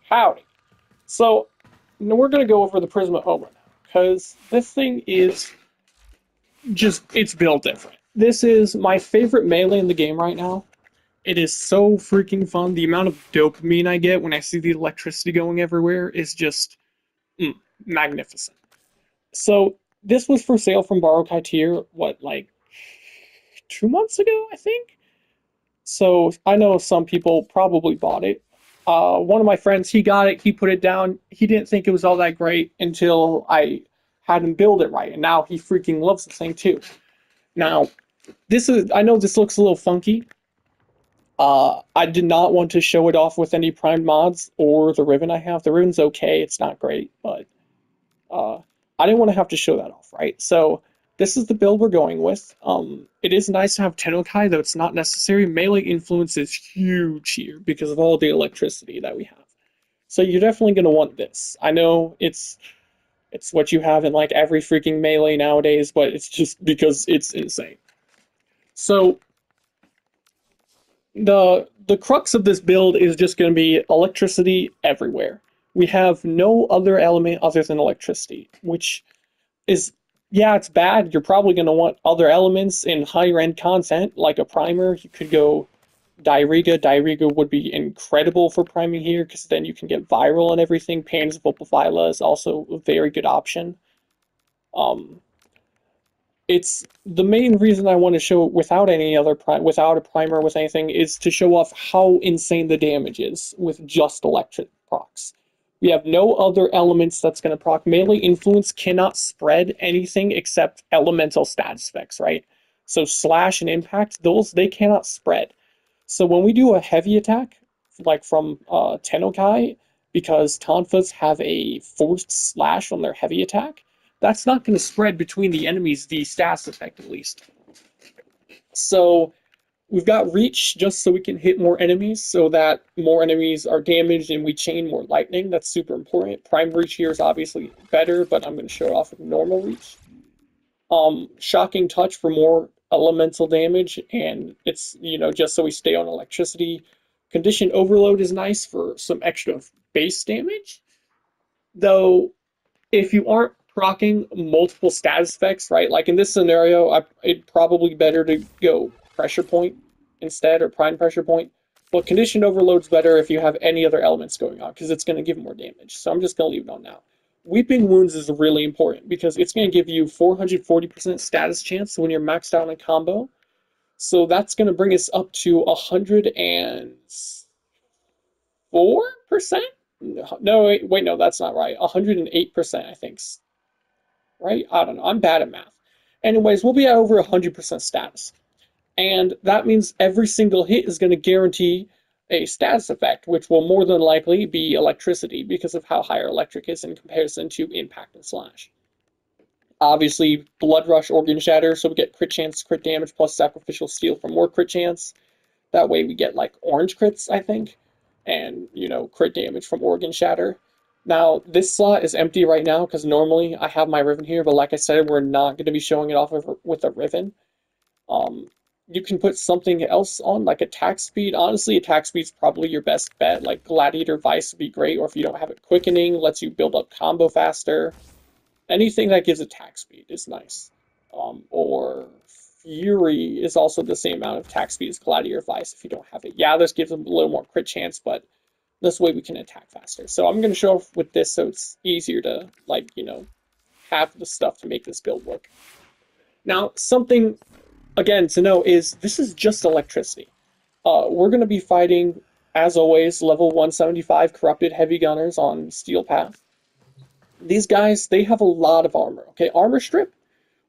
Howdy. So, we're going to go over the Prisma Ohma now, because this thing is it's built different. This is my favorite melee in the game right now. It is so freaking fun. The amount of dopamine I get when I see the electricity going everywhere is just magnificent. So, this was for sale from Borrow Kaitier, what, like 2 months ago, I think? So, I know some people probably bought it. One of my friends, he got it, he put it down. He didn't think it was all that great until I had him build it right, and now he freaking loves the thing too. Now, I know this looks a little funky. I did not want to show it off with any primed mods or the ribbon I have. The ribbon's okay, it's not great, but uh, I didn't want to have to show that off, right? So this is the build we're going with. It is nice to have Tennokai, though it's not necessary. Melee influence is huge here because of all the electricity that we have. So you're definitely going to want this. I know it's what you have in like every freaking melee nowadays, but it's just because it's insane. So the crux of this build is just going to be electricity everywhere. We have no other element other than electricity, which is, yeah, it's bad. You're probably going to want other elements in higher end content, like a primer. You could go Diariga. Diariga would be incredible for priming here, because then you can get viral and everything. Pans of Opalvila is also a very good option. It's the main reason I want to show it without any other without a primer with anything is to show off how insane the damage is with just electric procs. We have no other elements that's going to proc. Melee influence cannot spread anything except elemental status effects, right? So slash and impact, they cannot spread. So when we do a heavy attack, like from Tennokai, because Tonfas have a forced slash on their heavy attack, that's not going to spread between the enemies, the status effect at least. So we've got reach just so we can hit more enemies, so that more enemies are damaged and we chain more lightning. That's super important. Prime reach here is obviously better, but I'm going to show it off with normal reach. Shocking touch for more elemental damage, and it's, just so we stay on electricity. Condition overload is nice for some extra base damage, though if you aren't proccing multiple status effects, right? Like in this scenario, it'd probably better to go pressure point instead, or prime pressure point. But condition overload's better if you have any other elements going on, because it's going to give more damage. So I'm just going to leave it on now. Weeping Wounds is really important because it's going to give you 440% status chance when you're maxed out on a combo. So that's going to bring us up to 104%? No, wait, no, that's not right. 108%, I think. Right? I don't know. I'm bad at math. Anyways, we'll be at over 100% status. And that means every single hit is going to guarantee a status effect, which will more than likely be electricity because of how high our electric is in comparison to impact and slash. Obviously, Blood Rush, Organ Shatter, so we get crit chance, crit damage, plus Sacrificial Steel for more crit chance. That way we get like orange crits, I think, and, crit damage from Organ Shatter. Now, this slot is empty right now because normally I have my Riven here, but like I said, we're not going to be showing it off with a Riven. You can put something else on, like attack speed. Honestly, attack speed is probably your best bet. Like Gladiator Vice would be great, or if you don't have it, Quickening lets you build up combo faster. Anything that gives attack speed is nice. Or Fury is also the same amount of attack speed as Gladiator Vice if you don't have it. Yeah, this gives them a little more crit chance, but this way we can attack faster. So I'm going to show off with this so it's easier to, have the stuff to make this build work. Now, something, again, to know is this is just electricity. We're going to be fighting, as always, level 175 Corrupted Heavy Gunners on Steel Path. These guys, they have a lot of armor. Okay, Armor Strip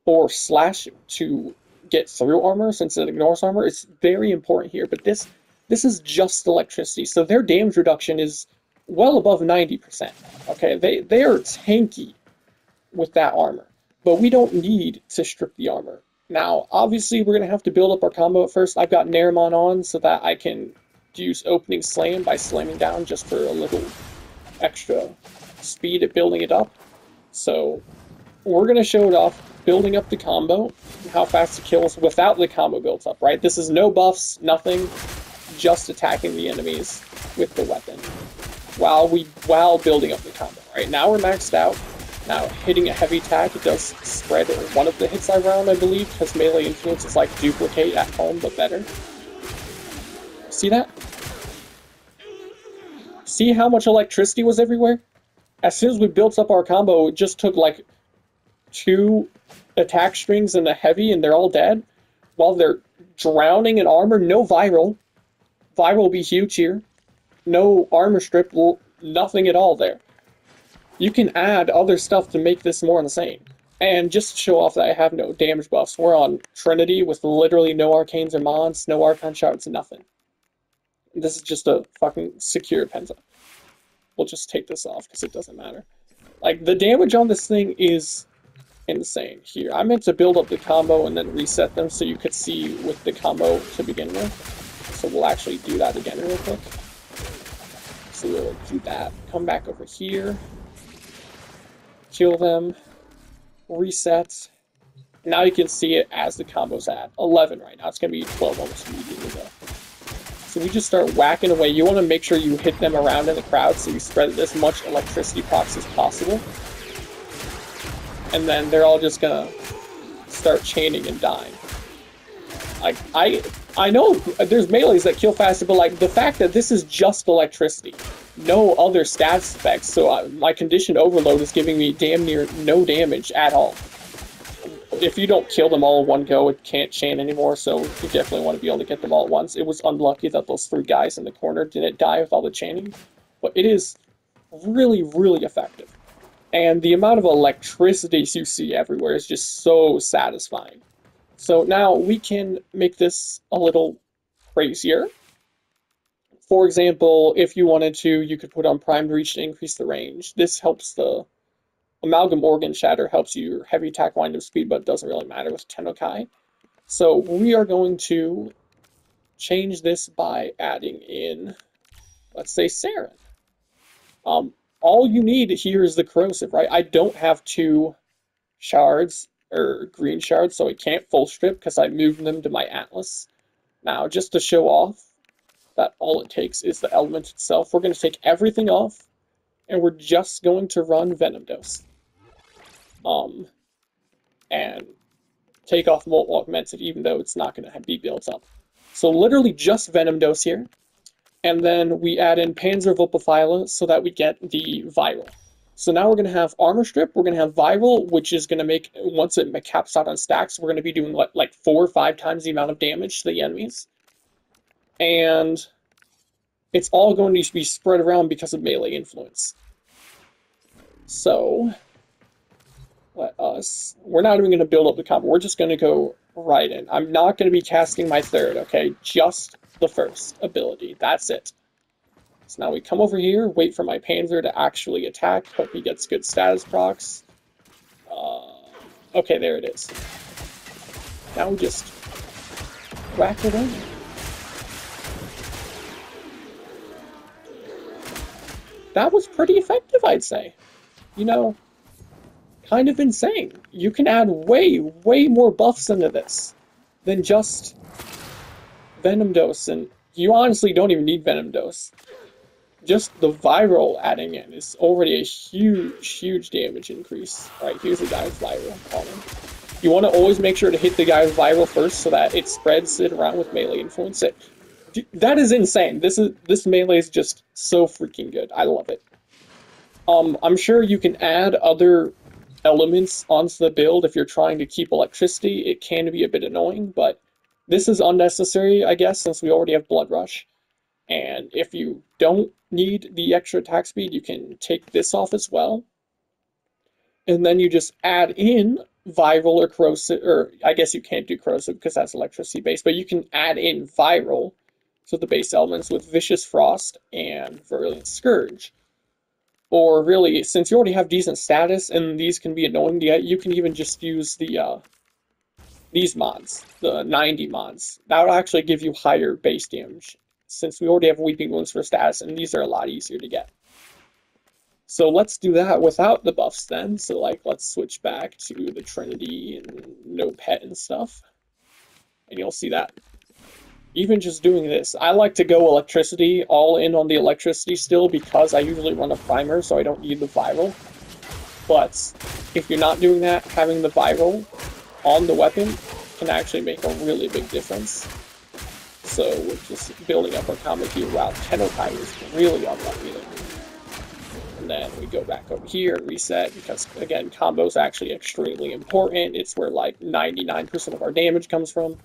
or Slash to get through armor, since it ignores armor, is very important here, but this is just electricity, so their damage reduction is well above 90%. Okay, they are tanky with that armor, but we don't need to strip the armor. Now, obviously, we're going to have to build up our combo at first. I've got Naramon on so that I can use Opening Slam by slamming down just for a little extra speed at building it up. So we're going to show it off, building up the combo, how fast it kills without the combo built up, right? This is no buffs, nothing, just attacking the enemies with the weapon. while building up the combo. Right now we're maxed out. Now hitting a heavy attack, it does spread one of the hits I round, I believe, because melee influence is like duplicate at home but better. See that? See how much electricity was everywhere? As soon as we built up our combo, it just took like 2 attack strings and a heavy and they're all dead. While they're drowning in armor, no viral. Viral will be huge here. No armor strip, nothing at all there. You can add other stuff to make this more insane. And just to show off that I have no damage buffs, we're on Trinity with literally no arcanes or mons, no archon shards, nothing. This is just a fucking secure penta. We'll just take this off because it doesn't matter. Like, the damage on this thing is insane. Here, I meant to build up the combo and then reset them so you could see with the combo to begin with. So we'll actually do that again real quick. So we'll do that. Come back over here. Kill them. Reset. Now you can see it as the combo's at 11 right now. It's going to be 12 almost immediately though. So we just start whacking away. You want to make sure you hit them around in the crowd so you spread as much electricity procs as possible. And then they're all just gonna start chaining and dying. Like, I know there's melees that kill faster, but like the fact that this is just electricity, no other stats effects, so my conditioned overload is giving me damn near no damage at all. If you don't kill them all in one go, it can't chain anymore, so you definitely want to be able to get them all at once. It was unlucky that those 3 guys in the corner didn't die with all the chaining, but it is really, really effective. And the amount of electricity you see everywhere is just so satisfying. So now we can make this a little crazier. For example, if you wanted to, you could put on Primed Reach to increase the range. This helps the Amalgam Organ Shatter, helps your heavy attack wind up speed, but it doesn't really matter with Tennokai. So we are going to change this by adding in, let's say, Saren. All you need here is the corrosive, right? I don't have 2 shards, or green shards, so I can't full strip because I moved them to my Atlas. Now, just to show off that all it takes is the element itself, we're going to take everything off, and we're just going to run Venom Dose. And take off Molten Augmented, even though it's not going to be built up. So literally just Venom Dose here. And then we add in Panzer Vulpaphyla so that we get the Viral. So now we're going to have Armor Strip, we're going to have Viral, which is going to make, once it caps out on stacks, we're going to be doing like 4 or 5 times the amount of damage to the enemies. And it's all going to be spread around because of melee influence. So, we're not even going to build up the combo, we're just going to go right in. I'm not going to be casting my 3rd, okay? Just the 1st ability, that's it. So now we come over here, wait for my Panzer to actually attack, hope he gets good status procs. Okay, there it is. Now we just whack it in. That was pretty effective, I'd say. You know, kind of insane. You can add way, way more buffs into this than just Venom Dose, and you honestly don't even need Venom Dose. Just the Viral adding in is already a huge, huge damage increase. Alright, here's the guy with Viral on him. You want to always make sure to hit the guy with Viral first so that it spreads it around with melee influence. That is insane. This melee is just so freaking good. I love it. I'm sure you can add other elements onto the build if you're trying to keep electricity. It can be a bit annoying, but this is unnecessary, I guess, since we already have Blood Rush. And if you don't need the extra attack speed, you can take this off as well. And then you just add in Viral or Corrosive, or I guess you can't do Corrosive because that's electricity based, but you can add in Viral to the base elements with Vicious Frost and Virulent Scourge. Or really, since you already have decent status and these can be annoying to get, you can even just use the these mods, the 90 mods. That will actually give you higher base damage, since we already have Weeping Wounds for status, and these are a lot easier to get. So let's do that without the buffs then. So like, let's switch back to the Trinity and no pet and stuff. And you'll see that even just doing this, I like to go electricity, all in on the electricity still, because I usually run a primer, so I don't need the viral. But if you're not doing that, having the viral on the weapon can actually make a really big difference. So we're just building up our combo here. Wow, Tennokai is really unlucky there. And then we go back over here and reset, because again, combo is actually extremely important. It's where like 99% of our damage comes from.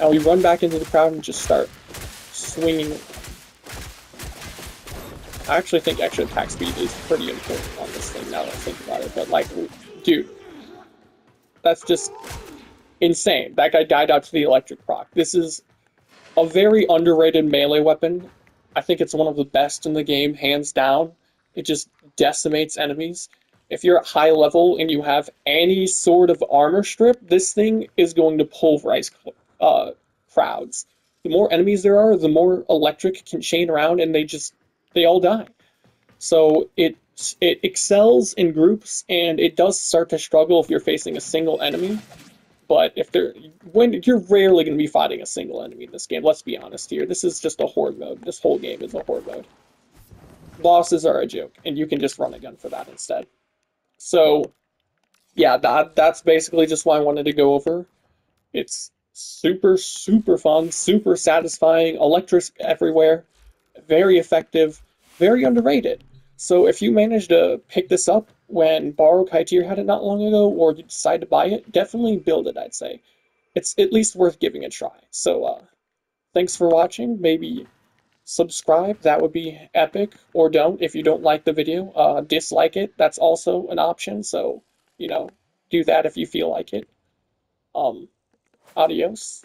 And we run back into the crowd and just start swinging. I actually think extra attack speed is pretty important on this thing now that I think about it. But like, dude, that's just insane. That guy died out to the electric proc. This is a very underrated melee weapon. I think it's one of the best in the game, hands down. It just decimates enemies. If you're at high level and you have any sort of armor strip, this thing is going to pulverize crowds. The more enemies there are, the more electric can chain around, and they all die. So it excels in groups, and it does start to struggle if you're facing a single enemy. But you're rarely going to be fighting a single enemy in this game. Let's be honest here. This is just a horde mode. This whole game is a horde mode. Bosses are a joke, and you can just run a gun for that instead. So yeah, that's basically just why I wanted to go over. It's super, super fun, super satisfying, electric everywhere, very effective, very underrated. So if you manage to pick this up when Borrow Kaitier had it not long ago, or you decide to buy it, definitely build it, I'd say. It's at least worth giving a try. So thanks for watching. Maybe subscribe, that would be epic, or don't if you don't like the video. Dislike it, that's also an option, so, you know, do that if you feel like it. Um, Adios.